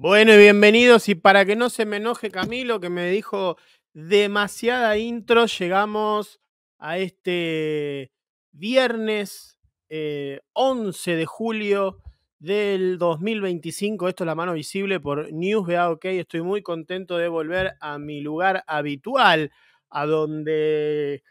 Bueno, y bienvenidos. Y para que no se me enoje Camilo, que me dijo demasiada intro, llegamos a este viernes 11 de julio del 2025. Esto es La Mano Visible por News BA OK. Estoy muy contento de volver a mi lugar habitual, a donde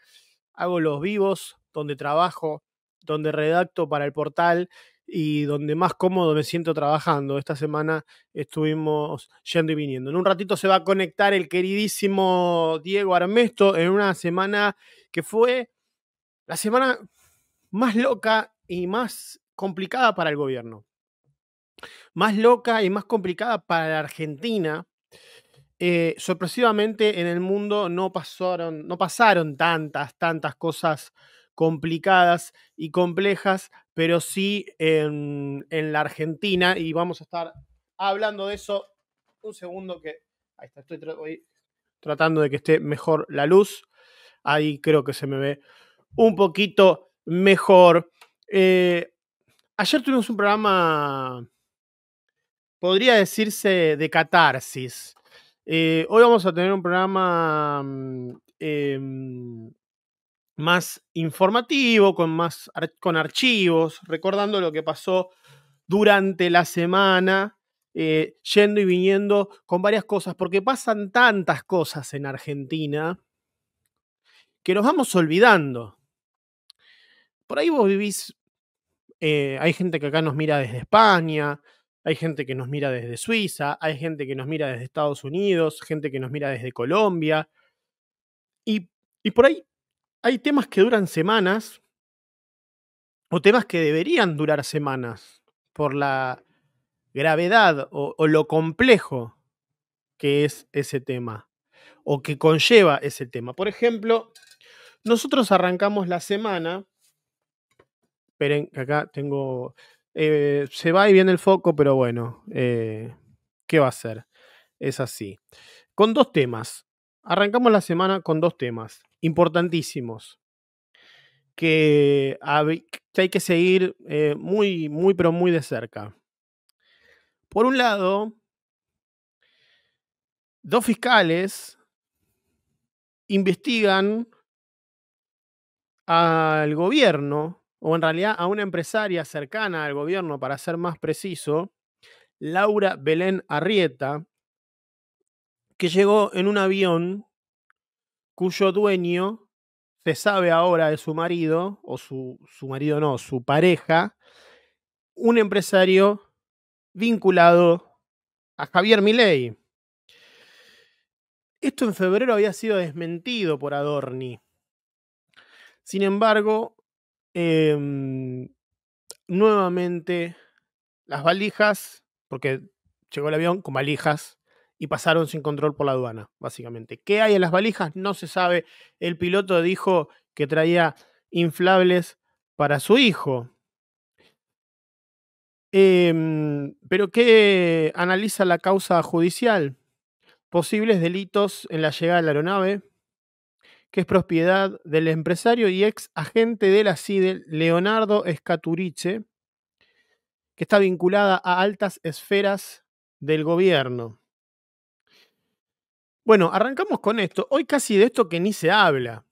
hago los vivos, donde trabajo, donde redacto para el portal y donde más cómodo me siento trabajando. Esta semana estuvimos yendo y viniendo. En un ratito se va a conectar el queridísimo Diego Armesto en una semana que fue la semana más loca y más complicada para el gobierno. Más loca y más complicada para la Argentina. Sorpresivamente en el mundo no pasaron tantas cosas complicadas y complejas, pero sí en la Argentina, y vamos a estar hablando de eso. Un segundo que ahí está, estoy tratando de que esté mejor la luz. Ahí creo que se me ve un poquito mejor. Ayer tuvimos un programa, podría decirse, de catarsis. Hoy vamos a tener un programa más informativo, con archivos, recordando lo que pasó durante la semana, yendo y viniendo con varias cosas, porque pasan tantas cosas en Argentina que nos vamos olvidando. Por ahí vos vivís, hay gente que acá nos mira desde España, hay gente que nos mira desde Suiza, hay gente que nos mira desde Estados Unidos, gente que nos mira desde Colombia, y, y por ahí hay temas que duran semanas o temas que deberían durar semanas por la gravedad o lo complejo que es ese tema o que conlleva ese tema. Por ejemplo, nosotros arrancamos la semana. Esperen, que acá tengo. Se va y viene el foco, pero bueno, ¿qué va a ser? Es así. Con dos temas. Arrancamos la semana con dos temas importantísimos que hay que seguir muy, pero muy de cerca. Por un lado, dos fiscales investigan al gobierno, o en realidad a una empresaria cercana al gobierno, para ser más preciso, Laura Belén Arrieta, que llegó en un avión cuyo dueño se sabe ahora de su marido, o su marido no, su pareja, un empresario vinculado a Javier Milei. Esto en febrero había sido desmentido por Adorni. Sin embargo, nuevamente las valijas, porque llegó el avión con valijas y pasaron sin control por la aduana, básicamente. ¿Qué hay en las valijas? No se sabe. El piloto dijo que traía inflables para su hijo. ¿Pero qué analiza la causa judicial? Posibles delitos en la llegada de la aeronave, que es propiedad del empresario y ex agente de la CIDE, Leonardo Scaturice, que está vinculada a altas esferas del gobierno. Bueno, arrancamos con esto. Hoy casi de esto que ni se habla.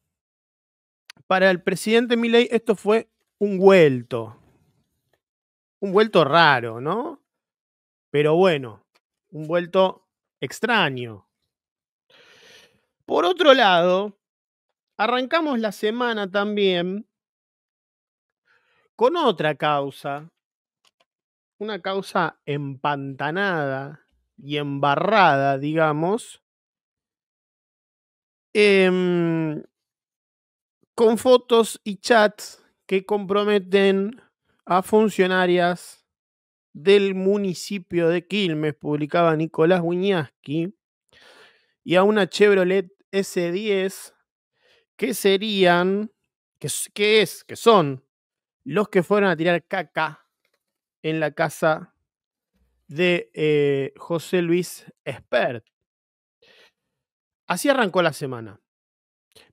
Para el presidente Milei esto fue un vuelto. Un vuelto raro, ¿no? Pero bueno, un vuelto extraño. Por otro lado, arrancamos la semana también con otra causa. Una causa empantanada y embarrada, digamos, con fotos y chats que comprometen a funcionarias del municipio de Quilmes, publicaba Nicolás Wiñaski, y a una Chevrolet S10, que serían, que son los que fueron a tirar caca en la casa de José Luis Espert. Así arrancó la semana.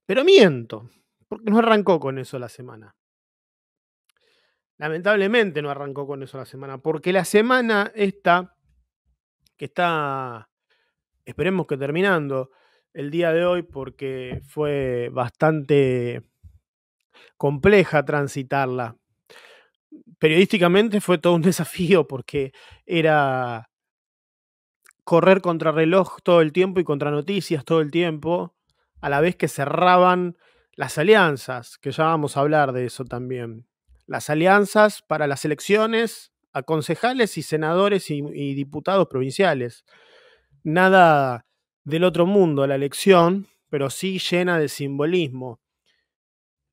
Pero miento, porque no arrancó con eso la semana. Lamentablemente no arrancó con eso la semana, porque la semana esta que está, esperemos que terminando el día de hoy, porque fue bastante compleja transitarla. Periodísticamente fue todo un desafío porque era correr contra reloj todo el tiempo y contra noticias todo el tiempo, a la vez que cerraban las alianzas, que ya vamos a hablar de eso también. Las alianzas para las elecciones a concejales y senadores y diputados provinciales. Nada del otro mundo la elección, pero sí llena de simbolismo.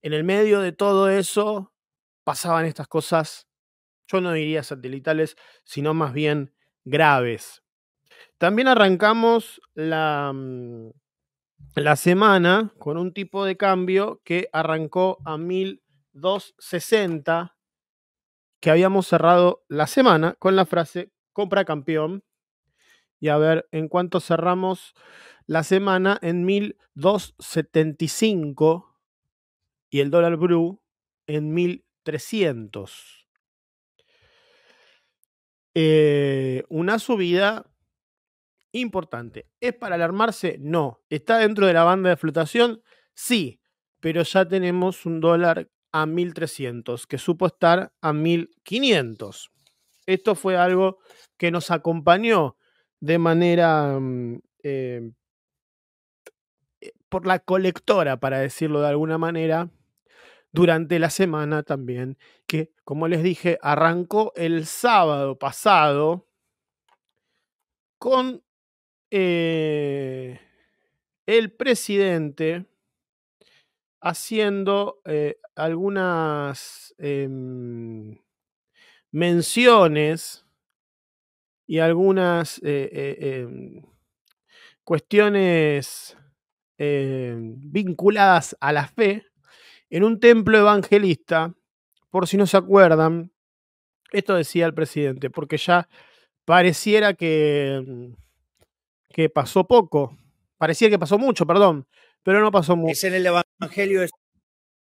En el medio de todo eso pasaban estas cosas, yo no diría satelitales, sino más bien graves. También arrancamos la semana con un tipo de cambio que arrancó a 1260, que habíamos cerrado la semana con la frase compra campeón. Y a ver en cuánto cerramos la semana, en 1275, y el dólar blue en 1300. Una subida importante. ¿Es para alarmarse? No. ¿Está dentro de la banda de flotación? Sí, pero ya tenemos un dólar a 1300, que supo estar a 1500. Esto fue algo que nos acompañó de manera por la colectora, para decirlo de alguna manera, durante la semana también, que, como les dije, arrancó el sábado pasado con el presidente haciendo algunas menciones y algunas cuestiones vinculadas a la fe en un templo evangelista. Por si no se acuerdan, esto decía el presidente, porque ya pareciera que pasó poco, parecía que pasó mucho, perdón, pero no pasó mucho. Es en el Evangelio.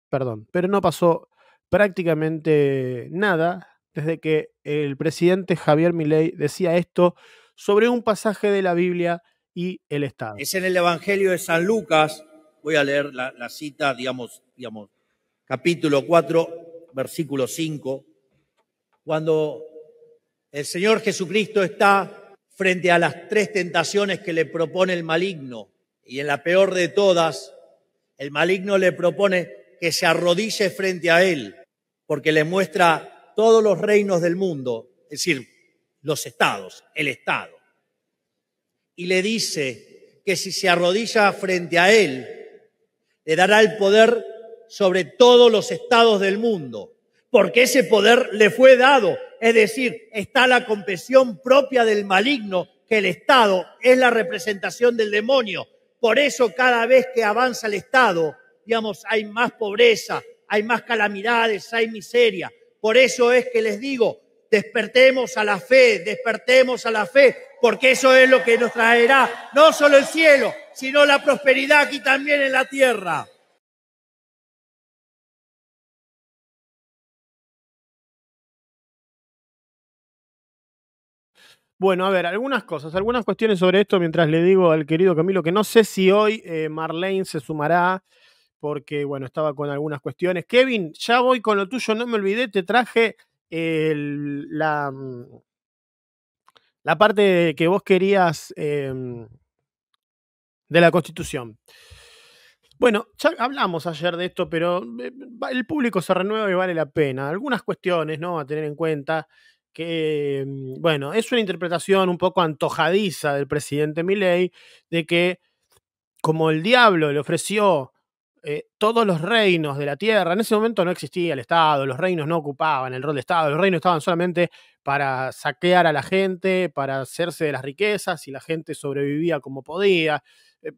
Perdón, pero no pasó prácticamente nada desde que el presidente Javier Milei decía esto sobre un pasaje de la Biblia y el Estado. Es en el Evangelio de San Lucas, voy a leer la cita, digamos, capítulo 4, versículo 5, cuando el Señor Jesucristo está frente a las 3 tentaciones que le propone el maligno, y en la peor de todas, el maligno le propone que se arrodille frente a él, porque le muestra todos los reinos del mundo, es decir, los estados, el Estado. Y le dice que si se arrodilla frente a él, le dará el poder sobre todos los estados del mundo, porque ese poder le fue dado. Es decir, está la confesión propia del maligno, que el Estado es la representación del demonio. Por eso cada vez que avanza el Estado, digamos, hay más pobreza, hay más calamidades, hay miseria. Por eso es que les digo, despertemos a la fe, porque eso es lo que nos traerá no solo el cielo, sino la prosperidad aquí también en la tierra. Bueno, a ver, algunas cuestiones sobre esto mientras le digo al querido Camilo que no sé si hoy Marlene se sumará porque, bueno, estaba con algunas cuestiones. Kevin, ya voy con lo tuyo, no me olvidé, te traje la parte que vos querías de la Constitución. Bueno, ya hablamos ayer de esto, pero el público se renueva y vale la pena. Algunas cuestiones, ¿no?, a tener en cuenta que, bueno, es una interpretación un poco antojadiza del presidente Milei de que como el diablo le ofreció todos los reinos de la tierra, en ese momento no existía el Estado, los reinos no ocupaban el rol de Estado, los reinos estaban solamente para saquear a la gente, para hacerse de las riquezas y la gente sobrevivía como podía.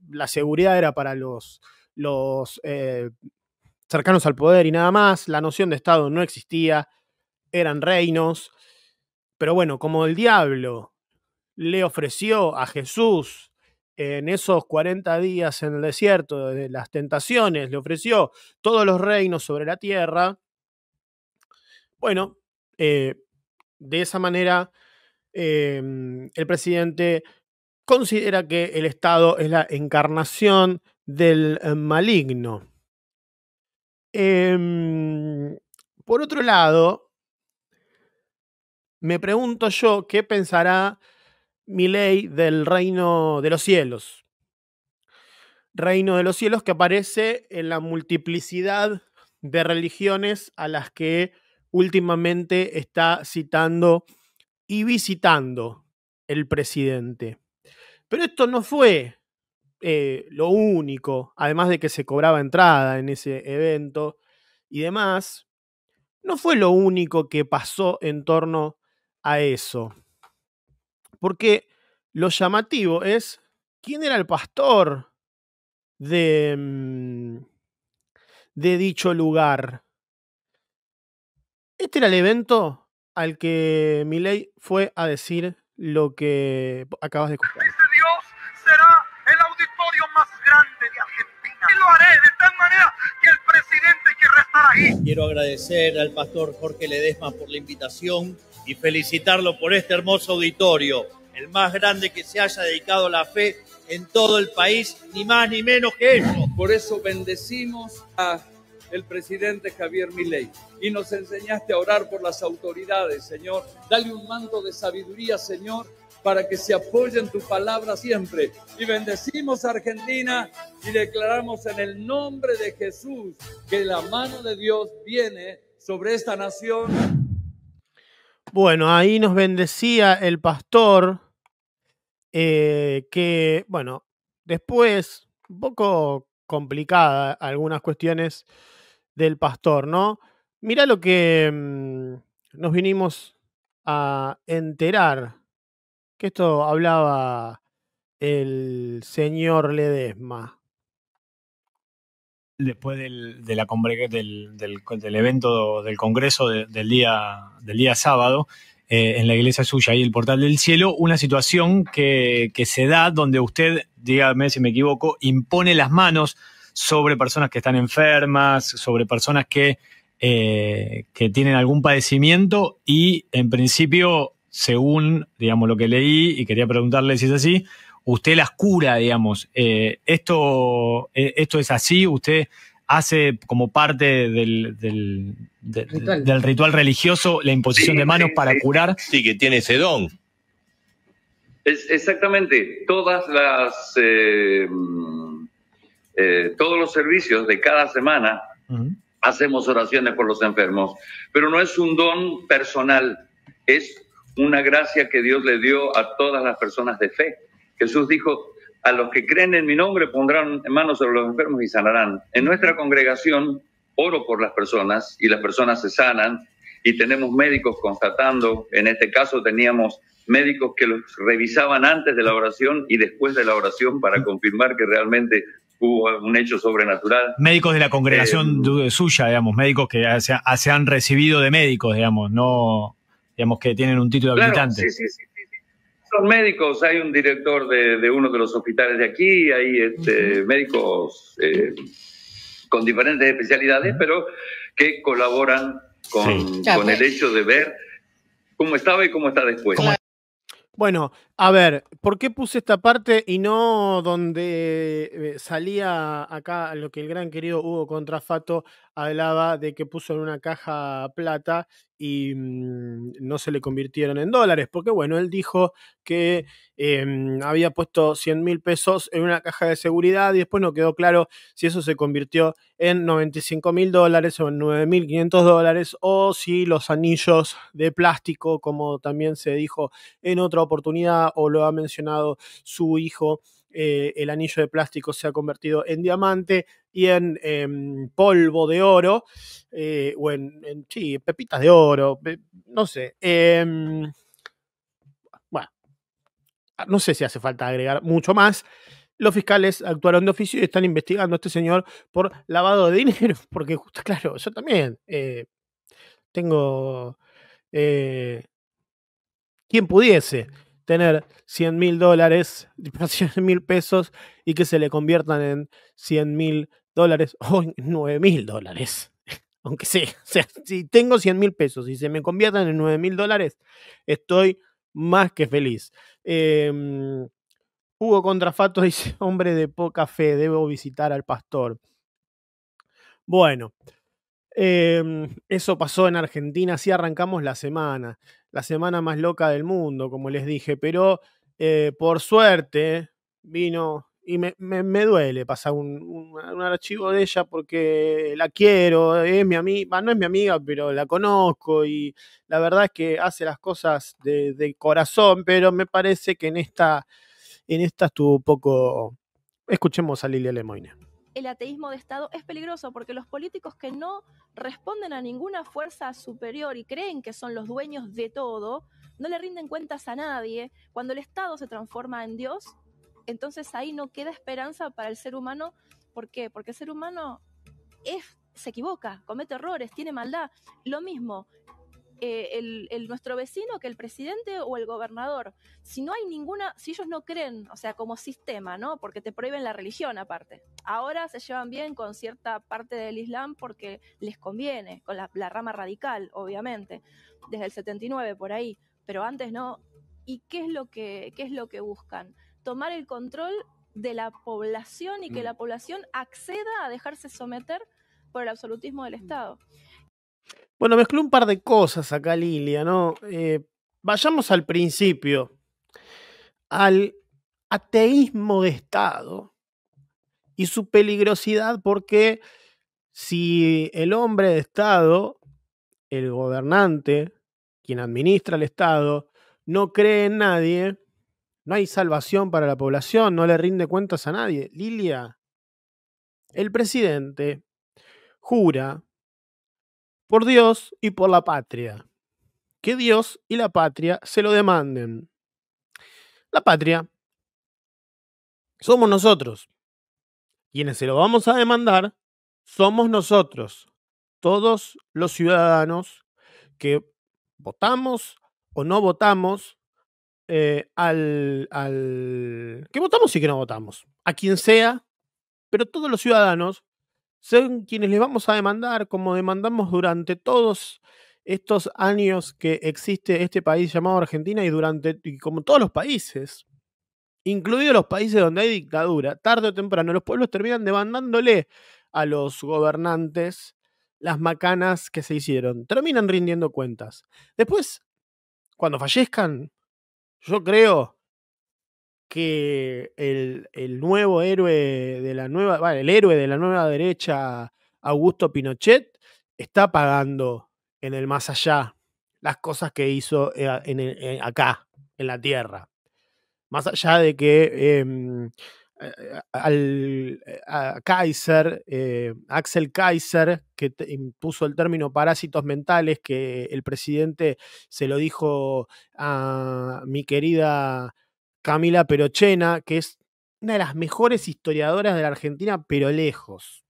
La seguridad era para los cercanos al poder y nada más, la noción de Estado no existía, eran reinos, pero bueno, como el diablo le ofreció a Jesús en esos 40 días en el desierto de las tentaciones, le ofreció todos los reinos sobre la tierra, bueno, de esa manera el presidente considera que el Estado es la encarnación del maligno. Por otro lado, me pregunto yo qué pensará Milei del reino de los cielos. Reino de los cielos que aparece en la multiplicidad de religiones a las que últimamente está citando y visitando el presidente. Pero esto no fue lo único, además de que se cobraba entrada en ese evento y demás, no fue lo único que pasó en torno a eso. Porque lo llamativo es quién era el pastor de dicho lugar. Este era el evento al que Milei fue a decir lo que acabas de escuchar. Dios será el auditorio más grande de Argentina. Y lo haré de tal manera que el presidente querrá estar ahí. Quiero agradecer al pastor Jorge Ledesma por la invitación y felicitarlo por este hermoso auditorio, el más grande que se haya dedicado a la fe en todo el país, ni más ni menos que eso. Por eso bendecimos a el presidente Javier Milei y nos enseñaste a orar por las autoridades, Señor. Dale un manto de sabiduría, Señor, para que se apoye en tu palabra siempre. Y bendecimos a Argentina y declaramos en el nombre de Jesús que la mano de Dios viene sobre esta nación. Bueno, ahí nos bendecía el pastor, que, bueno, después, un poco complicada algunas cuestiones del pastor, ¿no? Mirá lo que nos vinimos a enterar, que esto hablaba el señor Ledesma. Después del evento del Congreso del día sábado, en la iglesia suya y el Portal del Cielo, una situación que se da donde usted, dígame si me equivoco, impone las manos sobre personas que están enfermas, sobre personas que tienen algún padecimiento y, en principio, según, digamos, lo que leí, y quería preguntarle si es así, usted las cura, digamos. ¿Esto es así? ¿Usted hace como parte del ritual religioso la imposición de manos para curar? Sí, que tiene ese don. Exactamente. Todos los servicios de cada semana hacemos oraciones por los enfermos, pero no es un don personal, es una gracia que Dios le dio a todas las personas de fe. Jesús dijo: a los que creen en mi nombre pondrán manos sobre los enfermos y sanarán. En nuestra congregación oro por las personas y las personas se sanan, y tenemos médicos constatando. En este caso teníamos médicos que los revisaban antes de la oración y después de la oración para confirmar que realmente hubo un hecho sobrenatural. Médicos de la congregación suya, digamos, médicos que se han recibido de médicos, digamos, no, digamos, que tienen un título habilitante. Claro, sí. Son médicos, hay un director de uno de los hospitales de aquí, hay médicos con diferentes especialidades, pero que colaboran con el hecho de ver cómo estaba y cómo está después. Bueno, a ver, ¿por qué puse esta parte y no donde salía acá lo que el gran querido Hugo Contrafato hablaba de que puso en una caja plata y no se le convirtieron en dólares? Porque, bueno, él dijo que había puesto 100.000 pesos en una caja de seguridad y después no quedó claro si eso se convirtió en $95.000 o en $9.500, o si los anillos de plástico, como también se dijo en otra oportunidad o lo ha mencionado su hijo, el anillo de plástico se ha convertido en diamante y en polvo de oro, o en pepitas de oro, no sé. Bueno, no sé si hace falta agregar mucho más. Los fiscales actuaron de oficio y están investigando a este señor por lavado de dinero, porque justo, claro, yo también tengo... ¿quién pudiese tener $100.000, 100.000 pesos, y que se le conviertan en $100.000 o en $9.000? Aunque sea, o sea, si tengo 100.000 pesos y se me conviertan en $9.000, estoy más que feliz. Hugo Contrafato dice, hombre de poca fe, debo visitar al pastor. Bueno, eso pasó en Argentina, así arrancamos la semana más loca del mundo, como les dije, pero por suerte vino, y me duele pasar un archivo de ella porque la quiero, es mi amiga, no es mi amiga, pero la conozco y la verdad es que hace las cosas de corazón, pero me parece que en esta estuvo un poco... Escuchemos a Lilia Lemoine. El ateísmo de Estado es peligroso porque los políticos que no responden a ninguna fuerza superior y creen que son los dueños de todo, no le rinden cuentas a nadie. Cuando el Estado se transforma en Dios, entonces ahí no queda esperanza para el ser humano. ¿Por qué? Porque el ser humano se equivoca, comete errores, tiene maldad. Lo mismo, nuestro vecino que el presidente o el gobernador. Si no hay ninguna, si ellos no creen, o sea, como sistema, ¿no? Porque te prohíben la religión aparte. Ahora se llevan bien con cierta parte del Islam porque les conviene, con la rama radical, obviamente, desde el 79 por ahí, pero antes no. ¿Y qué es lo que buscan? Tomar el control de la población y que la población acceda a dejarse someter por el absolutismo del Estado. Bueno, mezcló un par de cosas acá Lilia, ¿no? Vayamos al principio, al ateísmo de Estado y su peligrosidad, porque si el hombre de Estado, el gobernante, quien administra el Estado, no cree en nadie, no hay salvación para la población, no le rinde cuentas a nadie. Lilia, el presidente jura por Dios y por la patria, que Dios y la patria se lo demanden. La patria somos nosotros. Quienes se lo vamos a demandar somos nosotros, todos los ciudadanos que votamos o no votamos, que votamos y que no votamos, a quien sea, pero todos los ciudadanos son quienes les vamos a demandar, como demandamos durante todos estos años que existe este país llamado Argentina y como todos los países, incluidos los países donde hay dictadura, tarde o temprano los pueblos terminan demandándole a los gobernantes las macanas que se hicieron, terminan rindiendo cuentas. Después, cuando fallezcan, yo creo que el nuevo héroe de la nueva, el héroe de la nueva derecha, Augusto Pinochet, está pagando en el más allá las cosas que hizo acá, en la tierra. Más allá de que Kaiser, Axel Kaiser, que impuso el término parásitos mentales, que el presidente se lo dijo a mi querida Camila Perochena, que es una de las mejores historiadoras de la Argentina, pero lejos.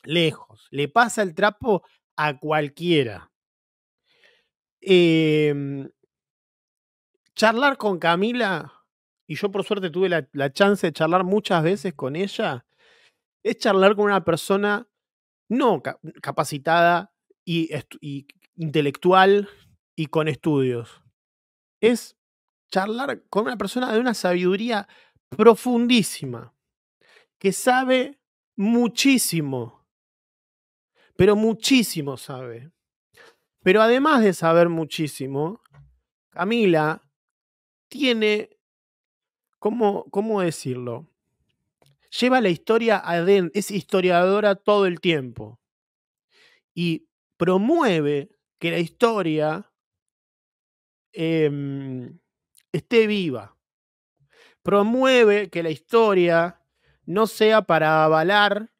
Lejos. Le pasa el trapo a cualquiera. Charlar con Camila, y yo por suerte tuve la chance de charlar muchas veces con ella, es charlar con una persona no capacitada y intelectual y con estudios. Es charlar con una persona de una sabiduría profundísima, que sabe muchísimo, pero muchísimo sabe. Pero además de saber muchísimo, Camila tiene, ¿cómo decirlo? Lleva la historia adentro, es historiadora todo el tiempo y promueve que la historia esté viva. Promueve que la historia no sea para avalar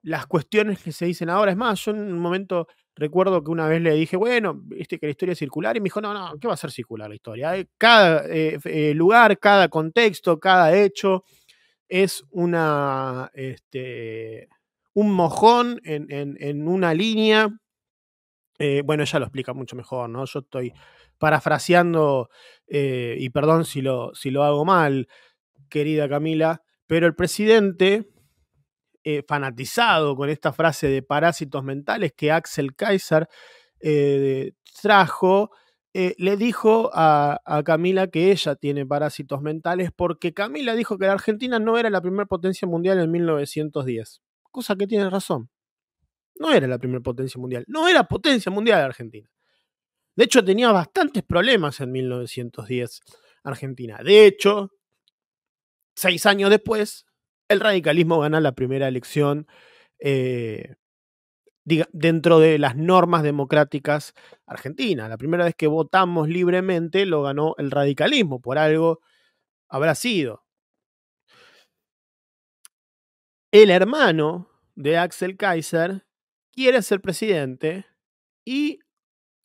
las cuestiones que se dicen ahora. Es más, yo en un momento recuerdo que una vez le dije, bueno, viste que la historia es circular, y me dijo, no, ¿qué va a ser circular la historia? Cada lugar, cada contexto, cada hecho es un mojón en una línea. Bueno, ella lo explica mucho mejor, ¿no? Yo estoy parafraseando, y perdón si lo hago mal, querida Camila, pero el presidente, fanatizado con esta frase de parásitos mentales que Axel Kaiser trajo, le dijo a Camila que ella tiene parásitos mentales porque Camila dijo que la Argentina no era la primera potencia mundial en 1910. Cosa que tiene razón. No era la primera potencia mundial. No era potencia mundial Argentina. De hecho, tenía bastantes problemas en 1910 Argentina. De hecho, 6 años después, el radicalismo gana la primera elección dentro de las normas democráticas argentinas. La primera vez que votamos libremente lo ganó el radicalismo, por algo habrá sido. El hermano de Axel Kaiser quiere ser presidente y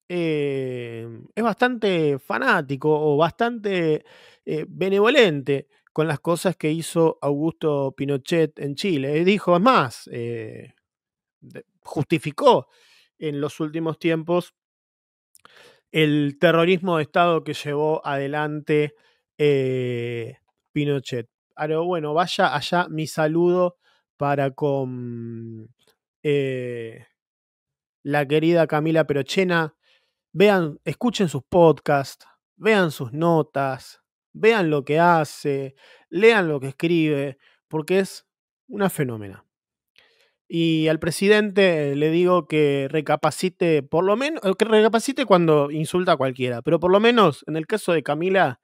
es bastante fanático o bastante benevolente con las cosas que hizo Augusto Pinochet en Chile. Dijo, es más, justificó en los últimos tiempos el terrorismo de Estado que llevó adelante Pinochet. Pero bueno, vaya allá mi saludo para con la querida Camila Perochena. Vean, escuchen sus podcasts, vean sus notas, vean lo que hace, lean lo que escribe, porque es una fenómena. Y al presidente le digo que recapacite, por lo menos, que recapacite cuando insulta a cualquiera, pero por lo menos en el caso de Camila,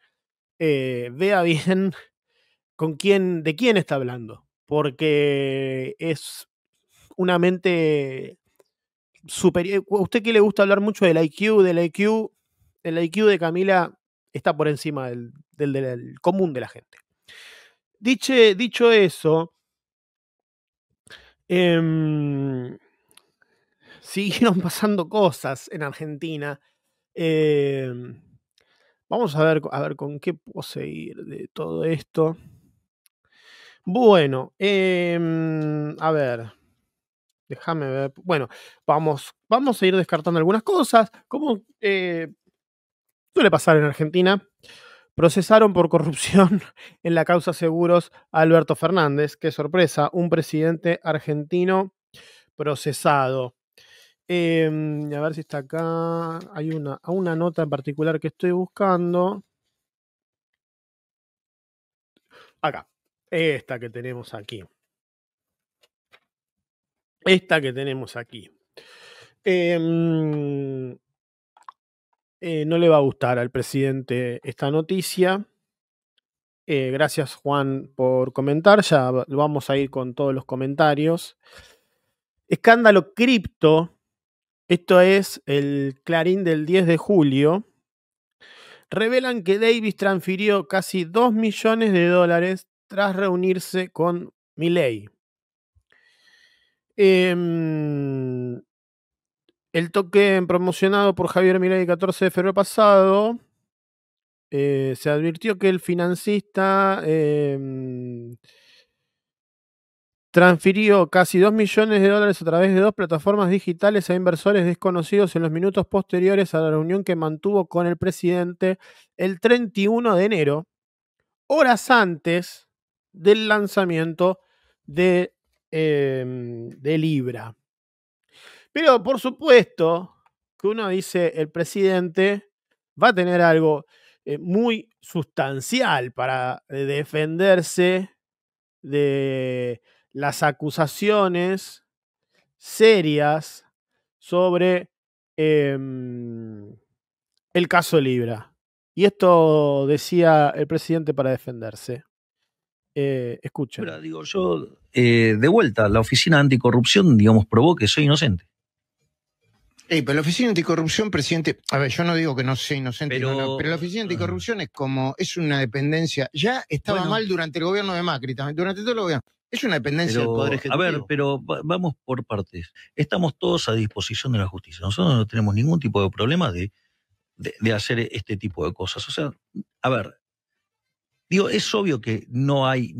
vea bien de quién está hablando, porque es una mente superior. ¿A usted que le gusta hablar mucho del IQ? El IQ de Camila está por encima del común de la gente. Dicho eso, siguieron pasando cosas en Argentina. Vamos a ver con qué puedo seguir de todo esto. Bueno, a ver. Déjame ver. Bueno, vamos a ir descartando algunas cosas. Como suele pasar en Argentina, procesaron por corrupción en la causa Seguros a Alberto Fernández. Qué sorpresa, un presidente argentino procesado. A ver si está acá. Hay una nota en particular que estoy buscando. Acá. Esta que tenemos aquí. No le va a gustar al presidente esta noticia. Gracias, Juan, por comentar. Ya vamos a ir con todos los comentarios. Escándalo cripto. Esto es el Clarín del 10 de julio. Revelan que Davis transfirió casi $2 millones tras reunirse con Milei. El token promocionado por Javier Milei el 14 de febrero pasado, se advirtió que el financista transfirió casi $2 millones a través de 2 plataformas digitales a inversores desconocidos en los minutos posteriores a la reunión que mantuvo con el presidente el 31 de enero, horas antes del lanzamiento de Libra. Pero por supuesto que uno dice, el presidente va a tener algo muy sustancial para defenderse de las acusaciones serias sobre el caso Libra. Y esto decía el presidente para defenderse. Escuchen. Ahora, digo yo, de vuelta, la Oficina Anticorrupción, digamos, probó que soy inocente. Pero la Oficina Anticorrupción, presidente, a ver, yo no digo que no sea inocente, pero la Oficina Anticorrupción es una dependencia, ya estaba mal durante el gobierno de Macri, también, durante todo el gobierno, es una dependencia del Poder Ejecutivo. A ver, pero vamos por partes. Estamos todos a disposición de la justicia. Nosotros no tenemos ningún tipo de problema de hacer este tipo de cosas. O sea, a ver, digo, es obvio que no hay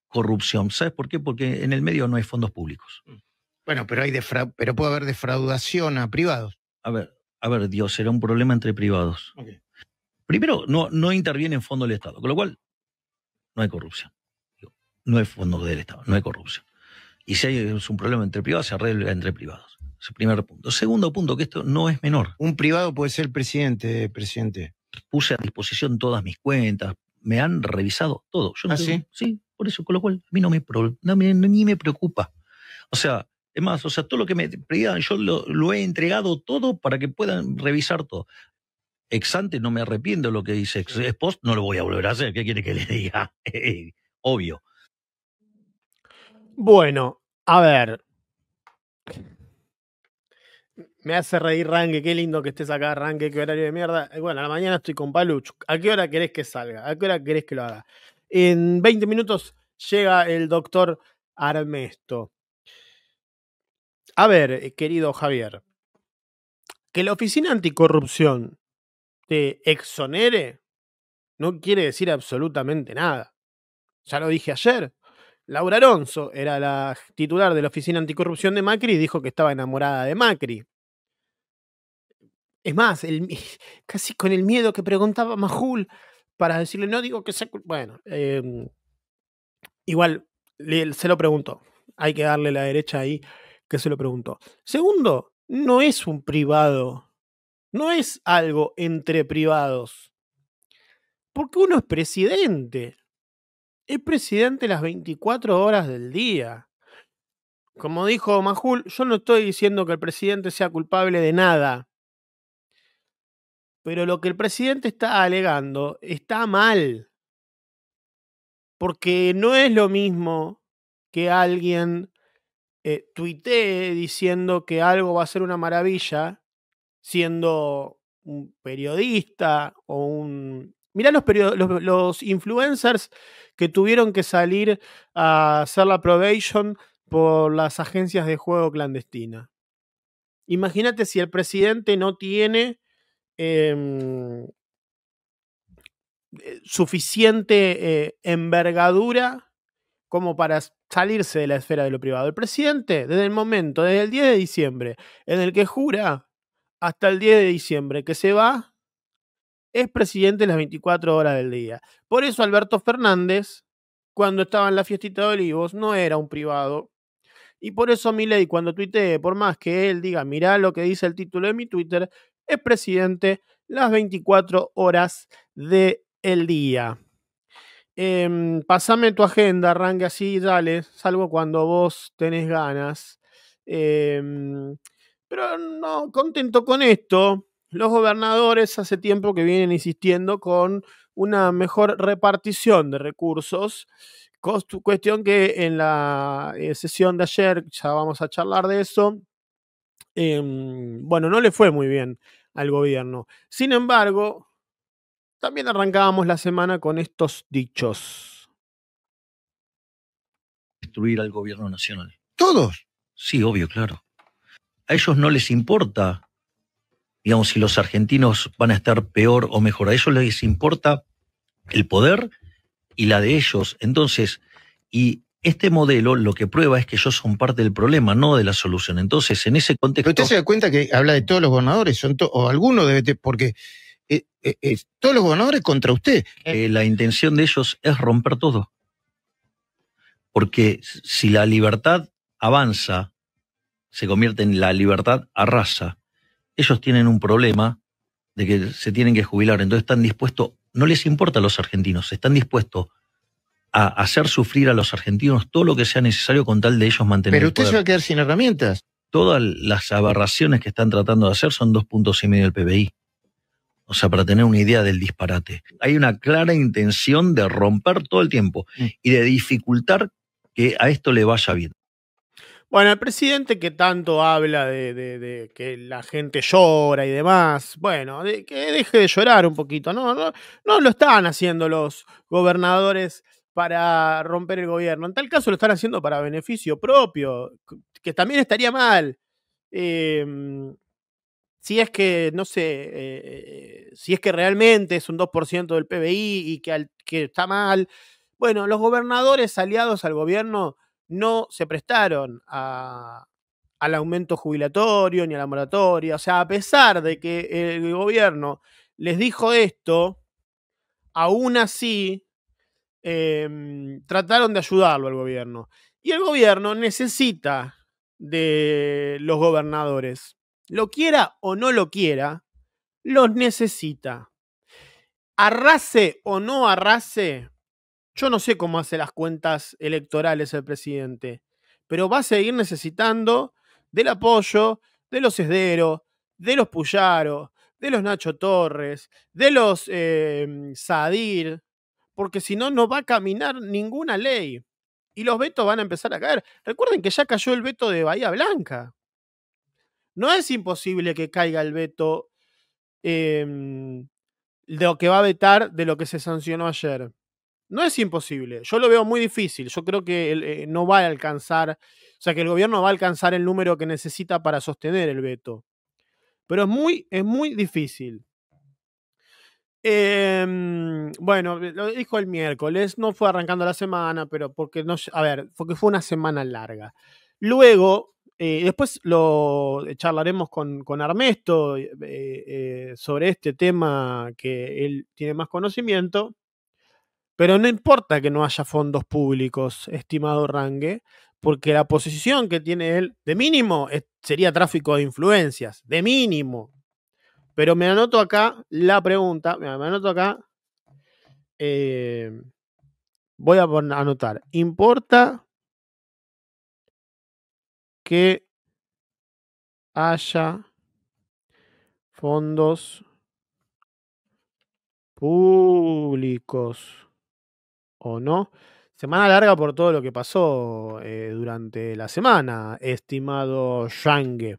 corrupción. ¿Sabes por qué? Porque en el medio no hay fondos públicos. Bueno, pero puede haber defraudación a privados. A ver, Dios, será un problema entre privados. Okay. Primero, no interviene en fondo del Estado, con lo cual no hay corrupción. No hay fondos del Estado, no hay corrupción. Y si hay un problema entre privados, se arregla entre privados. Ese primer punto. Segundo punto, que esto no es menor. Un privado puede ser presidente. Puse a disposición todas mis cuentas, me han revisado todo. Yo no ¿Sí? Sí, por eso, con lo cual a mí ni me preocupa. O sea, es más, o sea, todo lo que me pedían, yo lo he entregado todo para que puedan revisar todo. Ex ante no me arrepiento de lo que hice, ex post no lo voy a volver a hacer. ¿Qué quiere que le diga? Obvio. Bueno, a ver. Me hace reír Rangue, qué lindo que estés acá, Rangue, qué horario de mierda. Bueno, a la mañana estoy con Paluch. ¿A qué hora querés que salga? ¿A qué hora querés que lo haga? En 20 minutos llega el doctor Armesto. A ver, querido Javier, que la Oficina Anticorrupción te exonere no quiere decir absolutamente nada. Ya lo dije ayer. Laura Alonso era la titular de la Oficina Anticorrupción de Macri y dijo que estaba enamorada de Macri. Es más, casi con el miedo que preguntaba Majul para decirle, no digo que sea... Bueno, igual se lo preguntó. Hay que darle la derecha ahí que se lo preguntó. Segundo, no es un privado. No es algo entre privados. Porque uno es presidente. Es presidente las 24 horas del día. Como dijo Majul, yo no estoy diciendo que el presidente sea culpable de nada. Pero lo que el presidente está alegando está mal. Porque no es lo mismo que alguien tuitee diciendo que algo va a ser una maravilla, siendo un periodista o un... Mirá los influencers que tuvieron que salir a hacer la probation por las agencias de juego clandestina. Imagínate si el presidente no tiene suficiente envergadura como para salirse de la esfera de lo privado. El presidente, desde el 10 de diciembre, en el que jura, hasta el 10 de diciembre que se va, es presidente las 24 horas del día. Por eso Alberto Fernández, cuando estaba en la fiestita de Olivos, no era un privado. Y por eso Milei, cuando tuitee, por más que él diga, mirá lo que dice el título de mi Twitter, es presidente las 24 horas del día. Pasame tu agenda, arranque así, dale, salvo cuando vos tenés ganas. Pero no, contento con esto. Los gobernadores hace tiempo que vienen insistiendo con una mejor repartición de recursos. Cuestión que en la sesión de ayer, ya vamos a charlar de eso, bueno, no le fue muy bien al gobierno. Sin embargo, también arrancábamos la semana con estos dichos. Destruir al gobierno nacional. ¿Todos? Sí, obvio, claro. A ellos no les importa, digamos, si los argentinos van a estar peor o mejor. A ellos les importa el poder y la de ellos. Entonces, y este modelo lo que prueba es que ellos son parte del problema, no de la solución. Entonces, en ese contexto... Pero usted se da cuenta que habla de todos los gobernadores, o algunos debe, porque todos los gobernadores contra usted. La intención de ellos es romper todo. Porque si la libertad avanza, se convierte en la libertad arrasa, ellos tienen un problema de que se tienen que jubilar. Entonces están dispuestos, no les importa a los argentinos, están dispuestos a hacer sufrir a los argentinos todo lo que sea necesario con tal de ellos mantener Pero el usted poder. se va a quedar sin herramientas. Todas las aberraciones que están tratando de hacer son 2,5 puntos del PBI. O sea, para tener una idea del disparate. Hay una clara intención de romper todo el tiempo y de dificultar que a esto le vaya bien. Bueno, el presidente que tanto habla de que la gente llora y demás, bueno, que deje de llorar un poquito. No lo están haciendo los gobernadores para romper el gobierno. En tal caso lo están haciendo para beneficio propio, que también estaría mal. Si es que, no sé, si es que realmente es un 2% del PBI y que está mal. Bueno, los gobernadores aliados al gobierno no se prestaron al aumento jubilatorio ni a la moratoria. O sea, a pesar de que el gobierno les dijo esto, aún así trataron de ayudarlo al gobierno. Y el gobierno necesita de los gobernadores. Lo quiera o no lo quiera, los necesita. Arrase o no arrase, yo no sé cómo hace las cuentas electorales el presidente, pero va a seguir necesitando del apoyo de los Esdero, de los Puyaro, de los Nacho Torres, de los Sadir, porque si no, no va a caminar ninguna ley. Y los vetos van a empezar a caer. Recuerden que ya cayó el veto de Bahía Blanca. No es imposible que caiga el veto de lo que va a vetar de lo que se sancionó ayer. No es imposible. Muy veo muy difícil. Yo creo que no va a alcanzar, o sea, que el gobierno va a alcanzar el número que necesita para sostener el veto. Pero es muy difícil. Bueno, lo dijo el miércoles, no fue arrancando la semana, pero porque porque fue una semana larga. Luego, después lo charlaremos con Armesto sobre este tema que él tiene más conocimiento, pero no importa que no haya fondos públicos, estimado Rangue, porque la posición que tiene él de mínimo sería tráfico de influencias, de mínimo. Pero me anoto acá la pregunta, me anoto acá, voy a anotar, ¿importa que haya fondos públicos o no? Semana larga por todo lo que pasó durante la semana, estimado Yangue.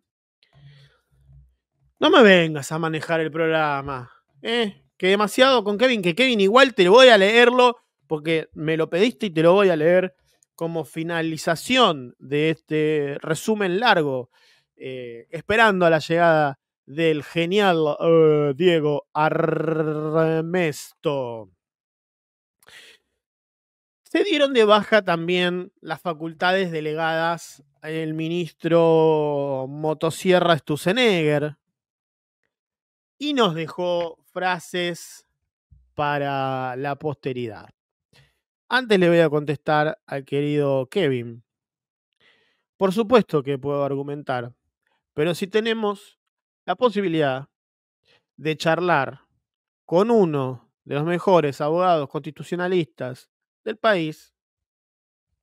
No me vengas a manejar el programa, que demasiado con Kevin, que Kevin igual te lo voy a leerlo, porque me lo pediste y te lo voy a leer como finalización de este resumen largo, esperando a la llegada del genial Diego Armesto. Se dieron de baja también las facultades delegadas al ministro Motosierra Sturzenegger y nos dejó frases para la posteridad. Antes le voy a contestar al querido Kevin. Por supuesto que puedo argumentar, pero si tenemos la posibilidad de charlar con uno de los mejores abogados constitucionalistas del país,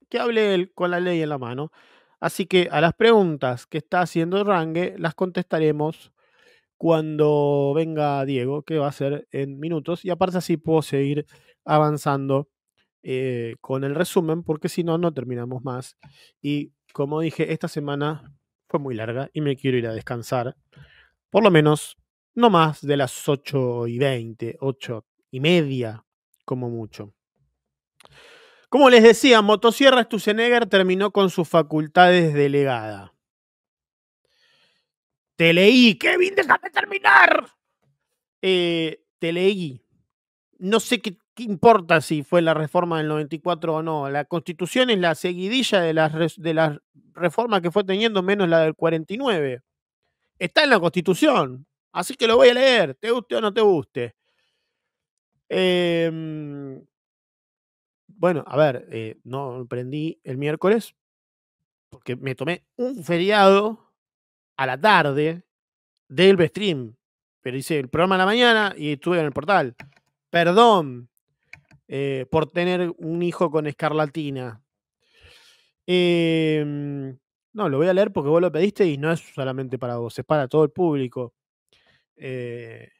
que hable él con la ley en la mano. Así que a las preguntas que está haciendo Rangue las contestaremos cuando venga Diego, que va a ser en minutos, y aparte así puedo seguir avanzando con el resumen, porque si no, no terminamos más. Y como dije, esta semana fue muy larga y me quiero ir a descansar, por lo menos no más de las 8:20, 8:30, como mucho. Como les decía, Motosierra Sturzenegger terminó con sus facultades delegada. Te leí, Kevin, déjame terminar. Te leí. No sé qué importa si fue la reforma del 94 o no. La Constitución es la seguidilla de las reformas que fue teniendo, menos la del 49. Está en la Constitución, así que lo voy a leer, te guste o no te guste. Bueno, a ver, no prendí el miércoles porque me tomé un feriado a la tarde del stream, pero hice el programa a la mañana y estuve en el portal. Perdón por tener un hijo con escarlatina. No, lo voy a leer porque vos lo pediste y no es solamente para vos, es para todo el público que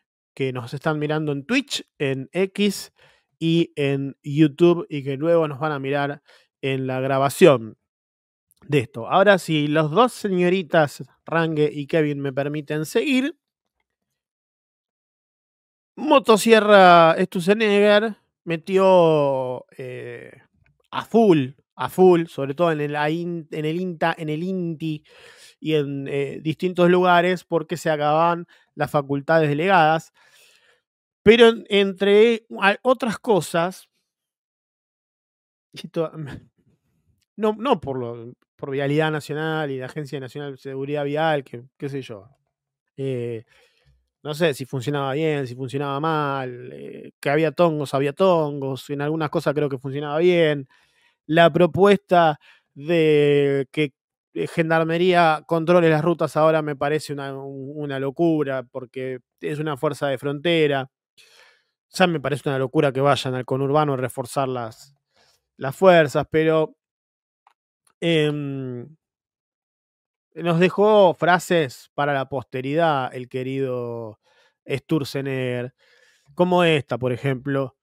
nos están mirando en Twitch, en X y en YouTube y que luego nos van a mirar en la grabación de esto. Ahora, si los dos señoritas Rangue y Kevin me permiten seguir, Motosierra Sturzenegger metió a full, sobre todo en el INTI y en distintos lugares, porque se acababan las facultades delegadas. Pero entre otras cosas, no por Vialidad Nacional y la Agencia Nacional de Seguridad Vial, qué sé yo. No sé si funcionaba bien, si funcionaba mal, que había tongos, en algunas cosas creo que funcionaba bien. La propuesta de que Gendarmería controle las rutas ahora me parece una locura, porque es una fuerza de frontera. Ya me parece una locura que vayan al conurbano a reforzar las fuerzas, pero nos dejó frases para la posteridad el querido Sturzenegger, como esta, por ejemplo.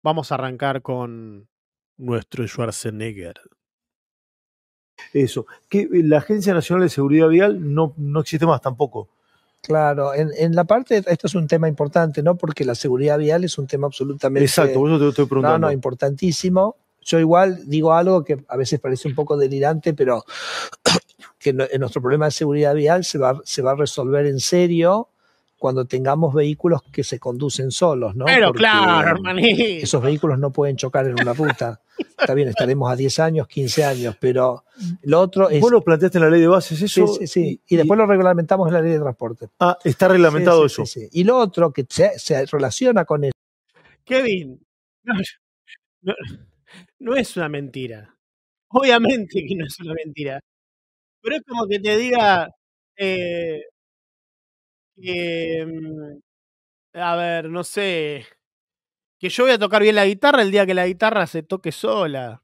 Vamos a arrancar con nuestro Schwarzenegger. Eso, que la Agencia Nacional de Seguridad Vial no existe más tampoco. Claro, en la parte, esto es un tema importante, ¿no? Porque la seguridad vial es un tema absolutamente... Exacto, por eso te lo estoy preguntando. No, importantísimo. Yo igual digo algo que a veces parece un poco delirante, pero que nuestro problema de seguridad vial se va a resolver en serio cuando tengamos vehículos que se conducen solos, ¿no? Pero porque claro, hermanito. Esos vehículos no pueden chocar en una ruta. Está bien, estaremos a 10 años, 15 años, pero lo otro es... Vos lo planteaste en la ley de bases, eso... Sí. Y después lo reglamentamos en la ley de transporte. Ah, está reglamentado eso. Sí. Y lo otro que se relaciona con eso... Kevin, no es una mentira. Obviamente que no es una mentira. Pero es como que te diga... a ver, no sé... Que yo voy a tocar bien la guitarra el día que la guitarra se toque sola.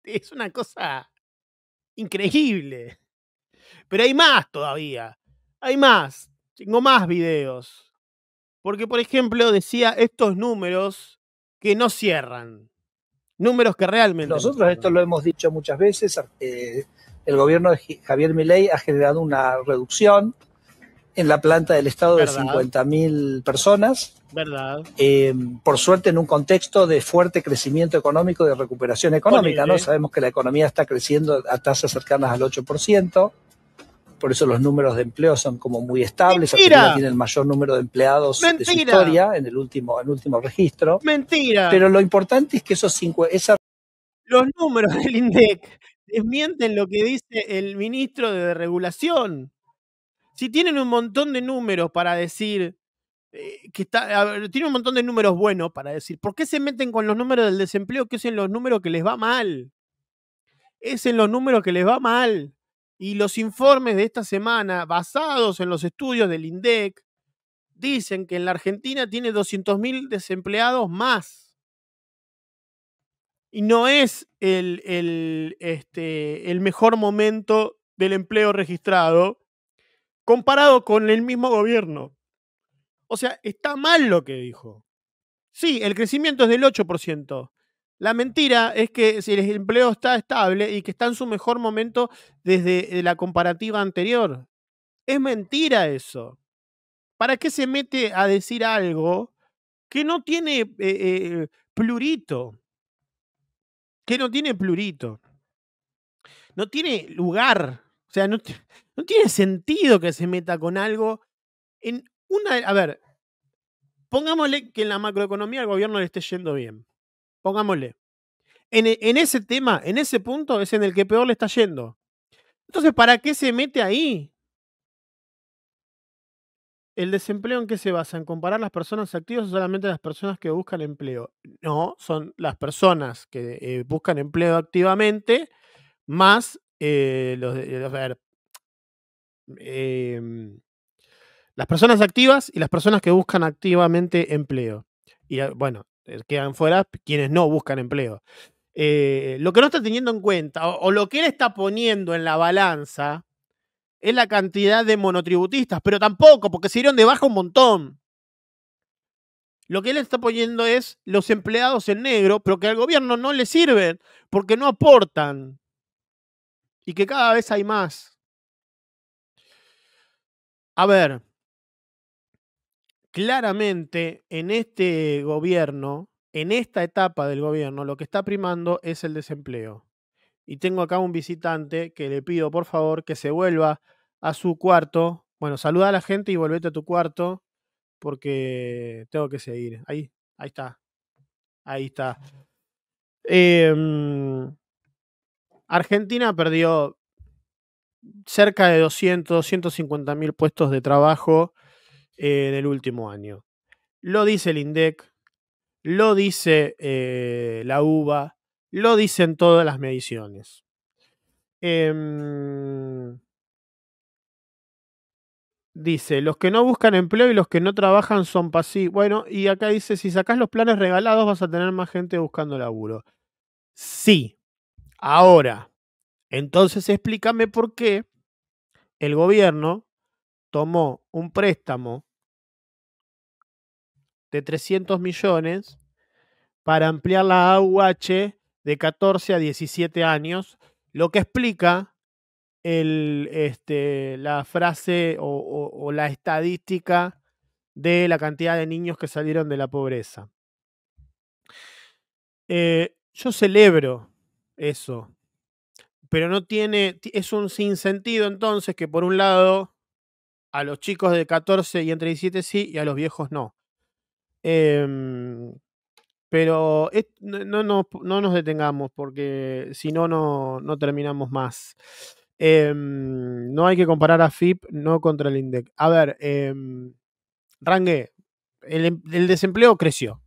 Es una cosa increíble. Pero hay más todavía. Hay más. Tengo más videos. Porque, por ejemplo, decía estos números que no cierran. Números que realmente... Nosotros esto lo hemos dicho muchas veces. El gobierno de Javier Milei ha generado una reducción en la planta del Estado de 50.000 personas. ¿Verdad? Por suerte en un contexto de fuerte crecimiento económico y de recuperación económica, ¿no? Sabemos que la economía está creciendo a tasas cercanas al 8%, por eso los números de empleo son como muy estables. Argentina tiene el mayor número de empleados de su historia en el último registro. Mentira. Pero lo importante es que los números del INDEC desmienten lo que dice el ministro de Regulación. Si tienen un montón de números para decir tienen un montón de números buenos para decir, ¿por qué se meten con los números del desempleo, que es en los números que les va mal? Es en los números que les va mal. Y los informes de esta semana, basados en los estudios del INDEC, dicen que en la Argentina tiene 200.000 desempleados más. Y no es el mejor momento del empleo registrado comparado con el mismo gobierno. O sea, está mal lo que dijo. Sí, el crecimiento es del 8%. La mentira es que si el empleo está estable y que está en su mejor momento desde la comparativa anterior. Es mentira eso. ¿Para qué se mete a decir algo que no tiene plurito? Que no tiene plurito. No tiene lugar. O sea, no tiene sentido que se meta con algo en una... A ver, pongámosle que en la macroeconomía al gobierno le esté yendo bien. Pongámosle. En ese tema, en ese punto, es en el que peor le está yendo. Entonces, ¿para qué se mete ahí? ¿El desempleo en qué se basa? ¿En comparar las personas activas o solamente las personas que buscan empleo? No, son las personas que buscan empleo activamente más las personas activas y las personas que buscan activamente empleo. Y bueno, quedan fuera quienes no buscan empleo. Lo que no está teniendo en cuenta, o lo que él está poniendo en la balanza, es la cantidad de monotributistas, pero tampoco, porque se dieron de baja un montón. Lo que él está poniendo es los empleados en negro, pero que al gobierno no le sirven, porque no aportan. Y que cada vez hay más. A ver, claramente en este gobierno, en esta etapa del gobierno, lo que está primando es el desempleo. Y tengo acá un visitante que le pido por favor que se vuelva a su cuarto. Bueno, saluda a la gente y volvete a tu cuarto porque tengo que seguir. Ahí está. Ahí está. Argentina perdió cerca de 250.000 puestos de trabajo en el último año. Lo dice el INDEC, lo dice la UBA, lo dicen todas las mediciones. Dice, los que no buscan empleo y los que no trabajan son pasivos. Bueno, y acá dice, si sacás los planes regalados vas a tener más gente buscando laburo. Sí. Ahora, entonces explícame por qué el gobierno tomó un préstamo de 300 millones para ampliar la AUH de 14 a 17 años, lo que explica la frase o la estadística de la cantidad de niños que salieron de la pobreza. Yo celebro eso, pero no tiene, es un sinsentido entonces que por un lado a los chicos de 14 y entre 17 sí y a los viejos no. Pero no nos detengamos porque si no, no terminamos más. No hay que comparar a FIP, no contra el INDEC. A ver, Rangue, el desempleo creció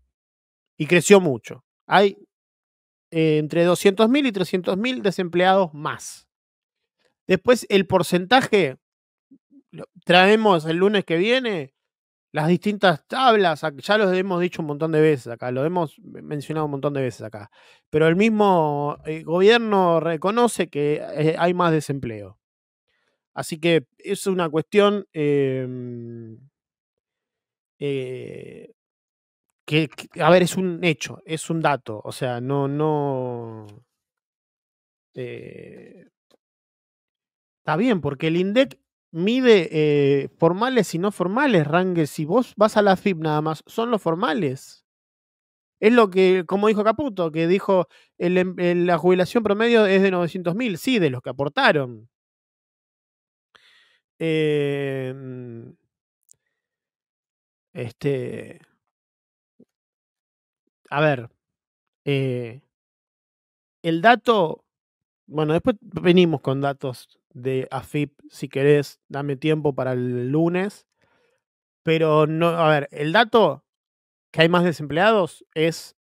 y creció mucho. Hay entre 200.000 y 300.000 desempleados más. Después el porcentaje, traemos el lunes que viene las distintas tablas, ya los hemos dicho un montón de veces acá, lo hemos mencionado un montón de veces acá, pero el mismo gobierno reconoce que hay más desempleo. Así que es una cuestión que, a ver, es un hecho, es un dato, o sea, no está bien, porque el INDEC mide formales y no formales, Rangue. Si vos vas a la FIP nada más, son los formales. Es lo que, como dijo Caputo, que dijo la jubilación promedio es de 900.000, sí, de los que aportaron. A ver, el dato, bueno, después venimos con datos de AFIP, si querés, dame tiempo para el lunes. Pero no, a ver, el dato que hay más desempleados es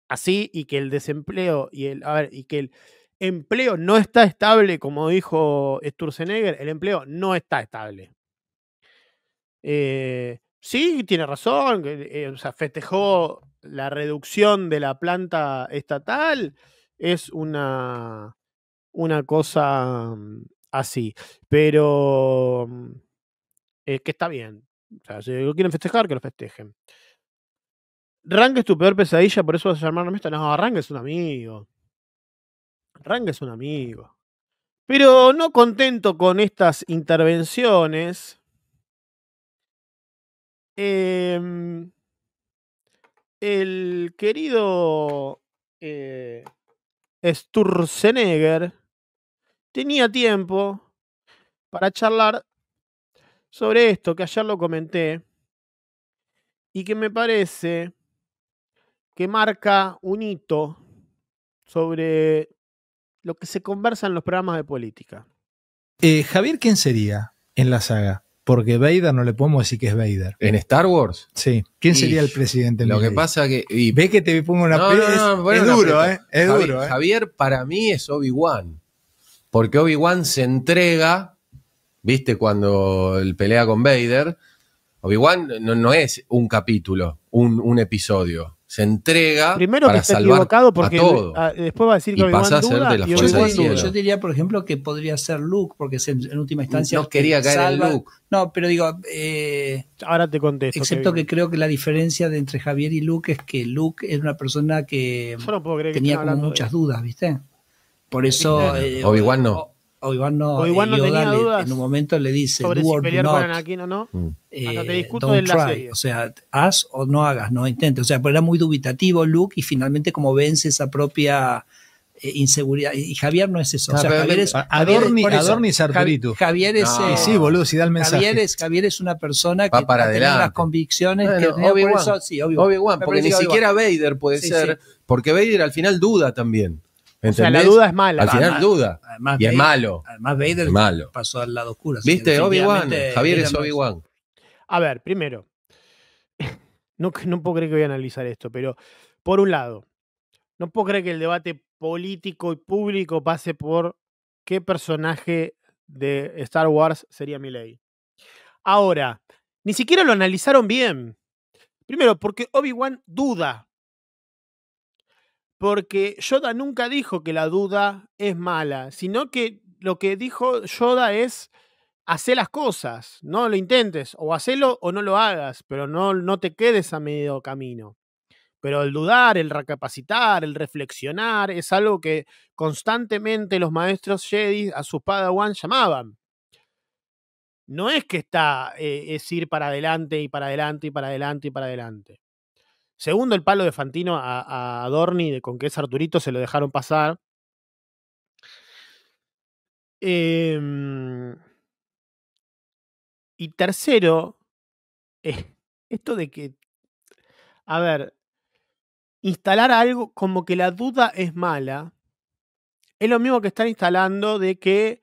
así y que el desempleo y que el empleo no está estable, como dijo Sturzenegger, el empleo no está estable. Sí, tiene razón, o sea, festejó la reducción de la planta estatal, es una cosa así, pero que está bien. O sea, si lo quieren festejar, que lo festejen. Rangue es tu peor pesadilla, por eso vas a llamarme esto. No, Rangue es un amigo. Rangue es un amigo. Pero no contento con estas intervenciones, el querido Sturzenegger tenía tiempo para charlar sobre esto, que ayer lo comenté, y que me parece que marca un hito sobre lo que se conversa en los programas de política. Javier, ¿quién sería en la saga? Porque Vader no le podemos decir que es Vader. ¿En Star Wars? Sí. ¿Quién sería el presidente? Lo que pasa que... Ve que te pongo una... es duro, ¿eh? Es duro, ¿eh? Javier para mí es Obi-Wan. Porque Obi-Wan se entrega, ¿viste? Cuando él pelea con Vader, Obi-Wan no es un capítulo, un episodio. Se entrega primero para que está salvar equivocado porque a todo. Después va a decir que Obi-Wan pasa a ser de la fuerza del cielo. Yo diría, por ejemplo, que podría ser Luke, porque es en última instancia... No quería caer en Luke. No, pero digo... ahora te contesto. Excepto que creo que la diferencia entre Javier y Luke es que Luke era una persona que tenía como muchas dudas, ¿viste? Por eso... Obi-Wan no. Obi-Wan no tenía dudas en un momento le dice sobre si pelear con Anakin o no. Hasta te discuto de la serie. O sea, haz o no hagas, no intentes. O sea, pero era muy dubitativo Luke y finalmente como vence esa propia inseguridad. Y Javier no es eso. O sea, Javier es... Adorni Sartoritu. Javier es... sí, boludo, si da el mensaje. Javier es una persona que para tiene las convicciones que Obi-Wan. Obi-Wan, porque ni siquiera Vader puede ser, porque Vader al final duda también. ¿Entendés? O sea, la duda es mala. Al final duda. Además, y es malo. Además, Vader es malo. Pasó al lado oscuro. ¿Viste? Obi-Wan. Javier es Obi-Wan. A ver, primero, no puedo creer que voy a analizar esto, pero por un lado, no puedo creer que el debate político y público pase por qué personaje de Star Wars sería Milei. Ahora, ni siquiera lo analizaron bien. Primero, porque Obi-Wan duda. Porque Yoda nunca dijo que la duda es mala, sino que lo que dijo Yoda es hacer las cosas, no lo intentes, o hacelo o no lo hagas, pero no te quedes a medio camino. Pero el dudar, el recapacitar, el reflexionar es algo que constantemente los maestros Jedi a sus Padawan llamaban. No es que es ir para adelante y para adelante y para adelante y para adelante. Segundo, el palo de Fantino a Dorni con que es Arturito se lo dejaron pasar. Y tercero, esto de que, a ver, instalar algo como que la duda es mala, es lo mismo que están instalando de que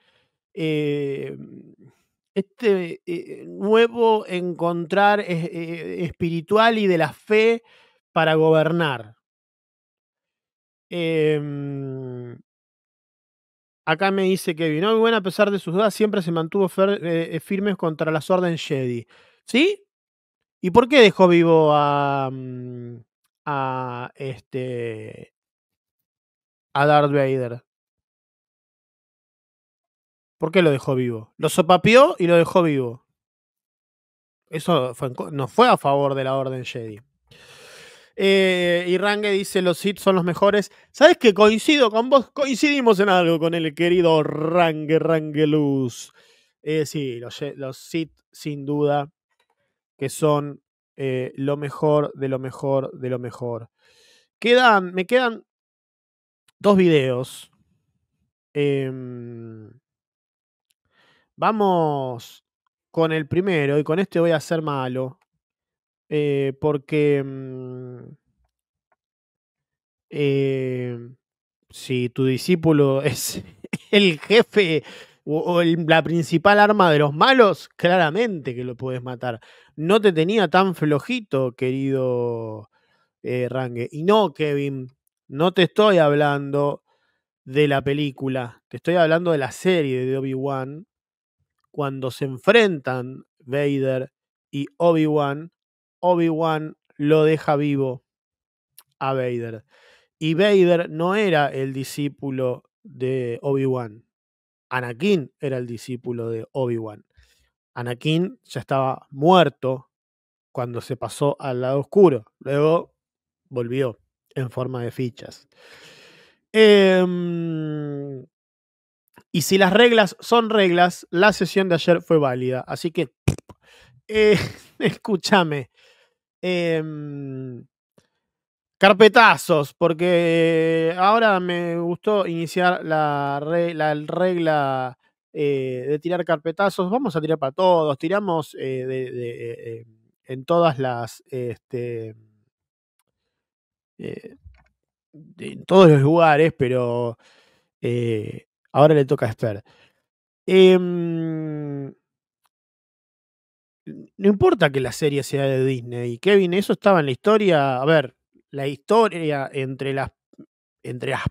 este nuevo encontrar espiritual y de la fe para gobernar. Acá me dice Kevin, Obi-Wan a pesar de sus dudas siempre se mantuvo firmes contra las órdenes Jedi. ¿Sí? ¿Y por qué dejó vivo a Darth Vader? ¿Por qué lo dejó vivo? Lo sopapeó y lo dejó vivo. Eso no fue a favor de la orden Jedi. Y Rangue dice, los Sith son los mejores. ¿Sabes qué? Coincido con vos. Coincidimos en algo con el querido Rangeluz. Sí, los Sith, sin duda, que son lo mejor de lo mejor de lo mejor. Me quedan 2 videos. Vamos con el primero, y con este voy a ser malo. Porque si tu discípulo es el jefe o la principal arma de los malos, claramente que lo puedes matar. No te tenía tan flojito, querido Rangue. Y no, Kevin, no te estoy hablando de la película, te estoy hablando de la serie de Obi-Wan, cuando se enfrentan Vader y Obi-Wan, Obi-Wan lo deja vivo a Vader. Y Vader no era el discípulo de Obi-Wan. Anakin era el discípulo de Obi-Wan. Anakin ya estaba muerto cuando se pasó al lado oscuro. Luego volvió en forma de fichas. Y si las reglas son reglas, la sesión de ayer fue válida. Así que, escúchame. Carpetazos, porque ahora me gustó iniciar la regla de tirar carpetazos. Vamos a tirar para todos. Tiramos en todas las... en todos los lugares, pero ahora le toca a Esper. No importa que la serie sea de Disney, Kevin, eso estaba en la historia. A ver, la historia entre las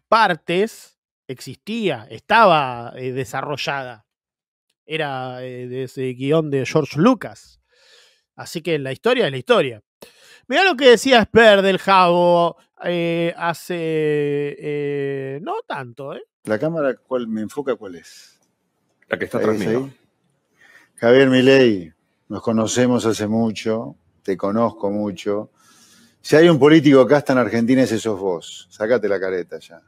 partes existía, estaba desarrollada. Era de ese guión de George Lucas. Así que la historia es la historia. Mirá lo que decía Esper del Jabo hace... no tanto, ¿eh? ¿La cámara cuál me enfoca cuál es? La que está atrás mío. Javier Milei, nos conocemos hace mucho, te conozco mucho. Si hay un político acá está en Argentina, ese sos vos. Sácate la careta ya.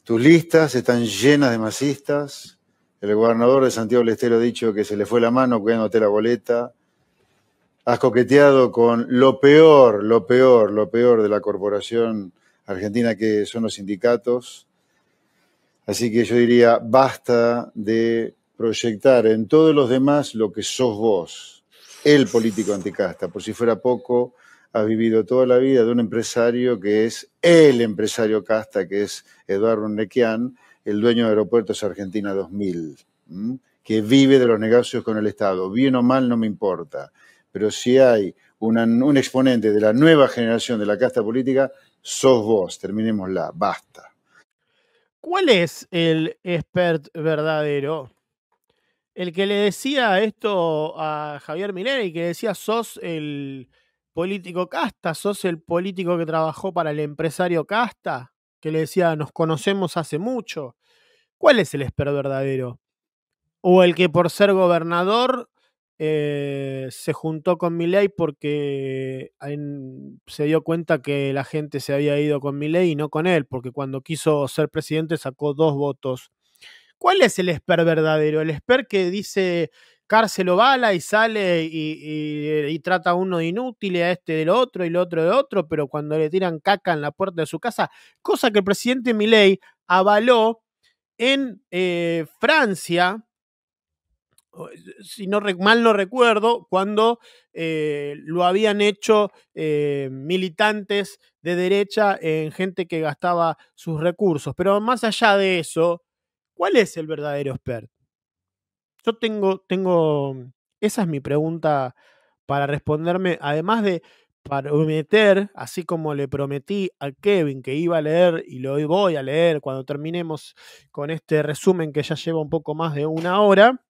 Tus listas están llenas de masistas. El gobernador de Santiago del Estero ha dicho que se le fue la mano cuidándote la boleta. Has coqueteado con lo peor de la corporación argentina, que son los sindicatos. Así que yo diría, basta de proyectar en todos los demás lo que sos vos, el político anticasta. Por si fuera poco, has vivido toda la vida de un empresario que es el empresario casta, que es Eduardo Nequian, el dueño de Aeropuertos Argentina 2000, que vive de los negocios con el Estado. Bien o mal no me importa, pero si hay un exponente de la nueva generación de la casta política, sos vos. Terminémosla, basta. ¿Cuál es el expert verdadero? El que le decía esto a Javier Milei, que decía, sos el político casta, sos el político que trabajó para el empresario casta, que le decía, nos conocemos hace mucho. ¿Cuál es el expert verdadero? O el que por ser gobernador se juntó con Milei porque se dio cuenta que la gente se había ido con Milei y no con él, porque cuando quiso ser presidente sacó 2 votos. ¿Cuál es el expert verdadero? El expert que dice cárcel o bala y sale y trata a uno de inútil y a este del otro y lo otro de otro, pero cuando le tiran caca en la puerta de su casa, cosa que el presidente Milei avaló en Francia, si no mal no recuerdo, cuando lo habían hecho militantes de derecha en gente que gastaba sus recursos. Pero más allá de eso, ¿cuál es el verdadero expert? Yo tengo, esa es mi pregunta para responderme, además de prometer, así como le prometí a Kevin que iba a leer y lo voy a leer cuando terminemos con este resumen que ya lleva un poco más de 1 hora.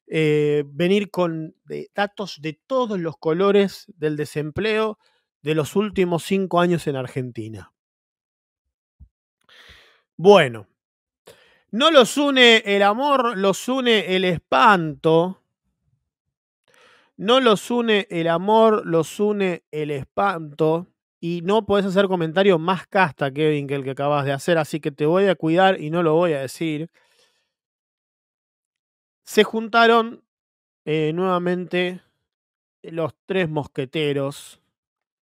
Venir con datos de todos los colores del desempleo de los últimos 5 años en Argentina. Bueno, no los une el amor, los une el espanto. No los une el amor, los une el espanto. Y no podés hacer comentario más casta, Kevin, que el que acabas de hacer, así que te voy a cuidar y no lo voy a decir. Se juntaron nuevamente los 3 mosqueteros,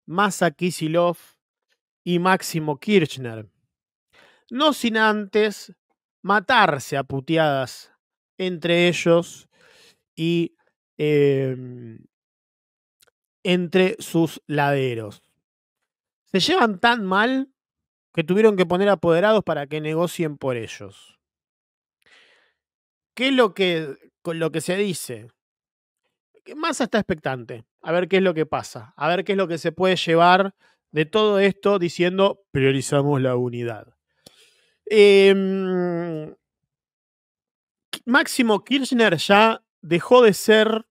Massa, Kicillof y Máximo Kirchner. No sin antes matarse a puteadas entre ellos y entre sus laderos. Se llevan tan mal que tuvieron que poner apoderados para que negocien por ellos. ¿Qué es lo que se dice? Massa está expectante, a ver qué es lo que pasa, a ver qué es lo que se puede llevar de todo esto diciendo priorizamos la unidad. Máximo Kirchner ya dejó de ser...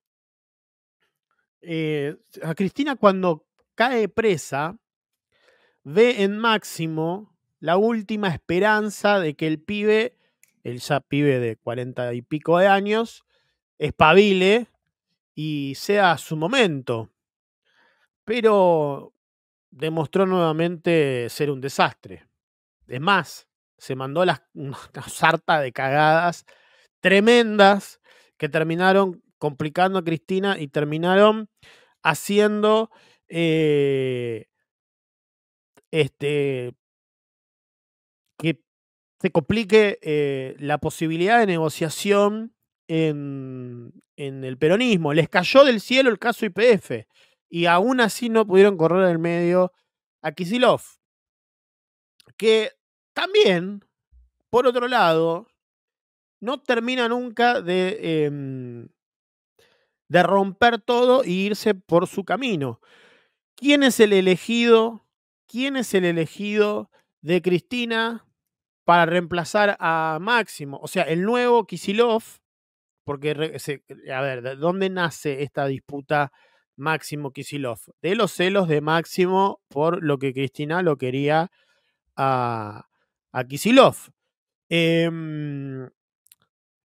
a Cristina cuando cae presa ve en Máximo la última esperanza de que el pibe, el ya pibe de 40 y pico de años, espabile y sea su momento. Pero demostró nuevamente ser un desastre. Es más, se mandó una sarta de cagadas tremendas que terminaron complicando a Cristina y terminaron haciendo que se complique la posibilidad de negociación en el peronismo. Les cayó del cielo el caso YPF y aún así no pudieron correr en medio a Kicillof, que también, por otro lado, no termina nunca de romper todo e irse por su camino. ¿Quién es el elegido? ¿Quién es el elegido de Cristina para reemplazar a Máximo? O sea, el nuevo Kicillof, porque, a ver, ¿de dónde nace esta disputa Máximo-Kicillof? De los celos de Máximo por lo que Cristina lo quería a Kicillof. El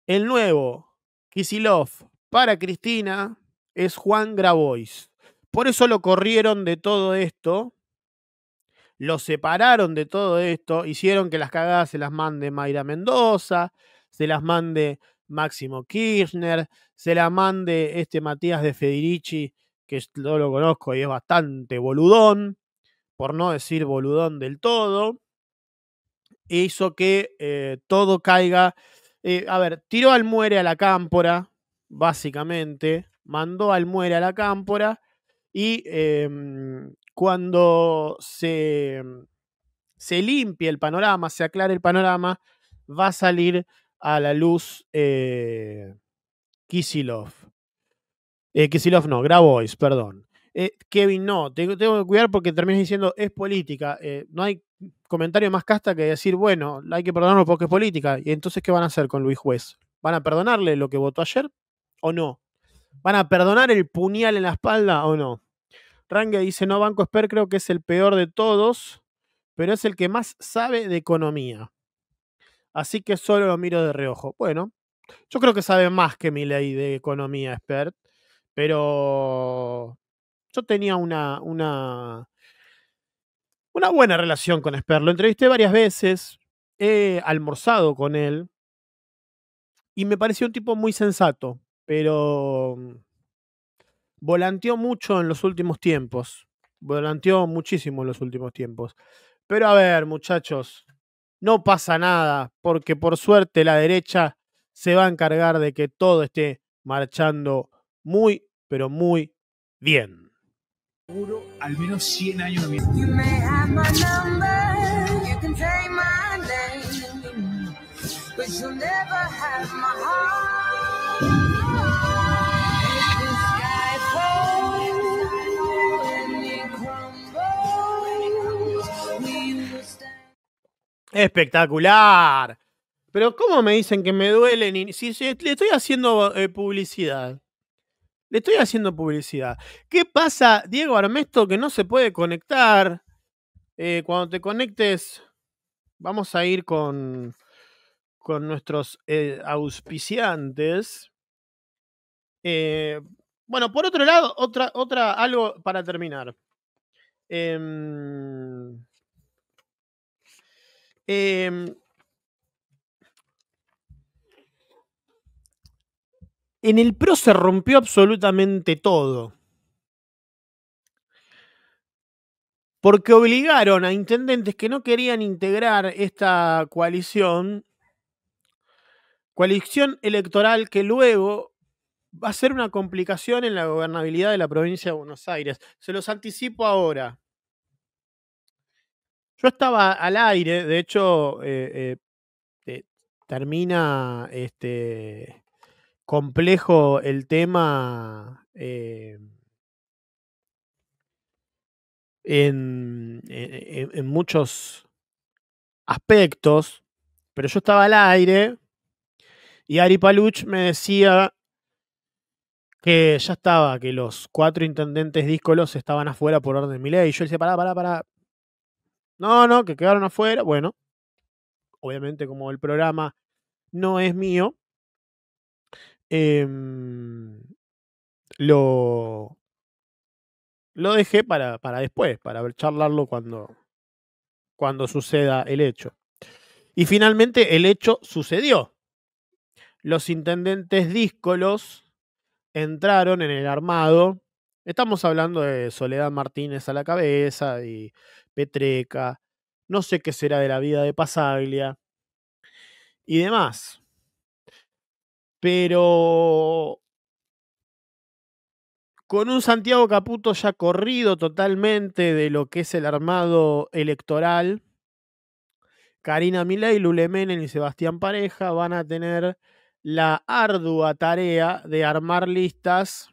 nuevo Kicillof para Cristina es Juan Grabois. Por eso lo corrieron de todo esto, lo separaron de todo esto, hicieron que las cagadas se las mande Mayra Mendoza, se las mande Máximo Kirchner, se la mande Matías de Federici, que yo lo conozco y es bastante boludón, por no decir boludón del todo. E hizo que todo caiga. A ver, tiró al muere a la cámpora, básicamente, mandó al muere a la cámpora y cuando se limpie el panorama, se aclare el panorama, va a salir a la luz Kicillof. Kicillof no, Grabois, perdón. Kevin, no, tengo que cuidar porque terminas diciendo es política. No hay comentario más casta que decir, bueno, hay que perdonarlo porque es política. ¿Y entonces qué van a hacer con Luis Juez? ¿Van a perdonarle lo que votó ayer o no? ¿Van a perdonar el puñal en la espalda o no? Rangue dice, no, Banco Esper creo que es el peor de todos, pero es el que más sabe de economía. Así que solo lo miro de reojo. Bueno, yo creo que sabe más que Milei de economía, Esper, pero yo tenía una buena relación con Esper. Lo entrevisté varias veces, he almorzado con él y me pareció un tipo muy sensato, pero volanteó mucho en los últimos tiempos. Volanteó muchísimo en los últimos tiempos. Pero a ver, muchachos, no pasa nada, porque por suerte la derecha se va a encargar de que todo esté marchando muy, pero muy bien. Seguro al menos 100 años de Espectacular. Pero ¿cómo me dicen que me duelen? Si le estoy haciendo publicidad. Le estoy haciendo publicidad. ¿Qué pasa, Diego Armesto, que no se puede conectar? Cuando te conectes, vamos a ir con nuestros auspiciantes. Bueno, por otro lado, algo para terminar. En el PRO se rompió absolutamente todo. Porque obligaron a intendentes que no querían integrar esta coalición electoral que luego va a ser una complicación en la gobernabilidad de la provincia de Buenos Aires. Se los anticipo ahora. Yo estaba al aire, de hecho, termina complejo el tema en muchos aspectos, pero yo estaba al aire y Ari Paluch me decía que ya estaba, que los 4 intendentes díscolos estaban afuera por orden de Milei. Y yo decía, pará. No, que quedaron afuera. Bueno, obviamente como el programa no es mío, lo dejé para después, para charlarlo cuando suceda el hecho. Y finalmente el hecho sucedió. Los intendentes díscolos entraron en el armado. Estamos hablando de Soledad Martínez a la cabeza y Petreca. No sé qué será de la vida de Pasaglia y demás. Pero con un Santiago Caputo ya corrido totalmente de lo que es el armado electoral, Karina Milei, Lule Menem y Sebastián Pareja van a tener la ardua tarea de armar listas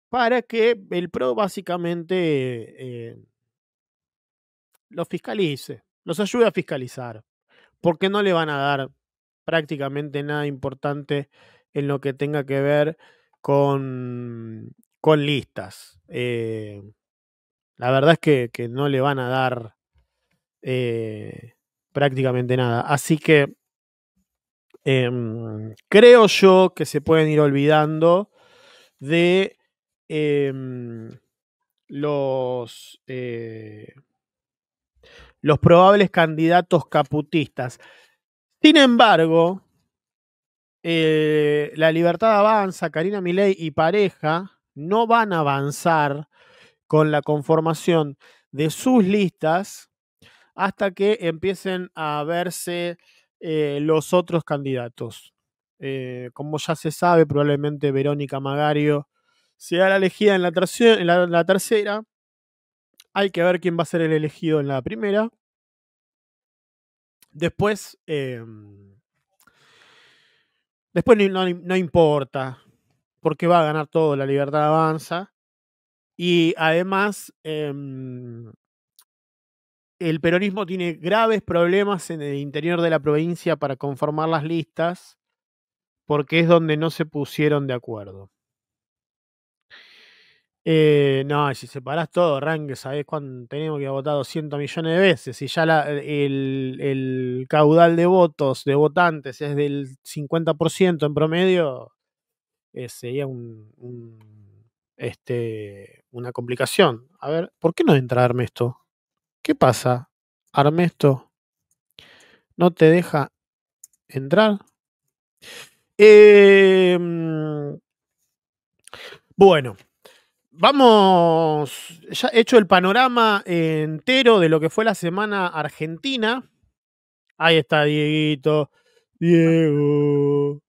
para que el PRO básicamente los fiscalice, los ayude a fiscalizar, porque no le van a dar prácticamente nada importante en lo que tenga que ver con listas. La verdad es que no le van a dar prácticamente nada. Así que creo yo que se pueden ir olvidando de los probables candidatos caputistas. Sin embargo, La Libertad Avanza, Karina Milei y Pareja no van a avanzar con la conformación de sus listas hasta que empiecen a verse los otros candidatos. Como ya se sabe, probablemente Verónica Magario sea la elegida en la tercera. Hay que ver quién va a ser el elegido en la primera. Después no importa, porque va a ganar todo La Libertad Avanza. Y además el peronismo tiene graves problemas en el interior de la provincia para conformar las listas, porque es donde no se pusieron de acuerdo. No, si separás todo, Rangue, ¿sabés cuándo tenemos que votar 200 millones de veces? Si ya el caudal de votos, de votantes, es del 50% en promedio, sería una complicación. A ver, ¿por qué no entra Armesto? ¿Qué pasa? Armesto no te deja entrar. Bueno, vamos, ya he hecho el panorama entero de lo que fue la semana argentina. Ahí está Dieguito. Diego.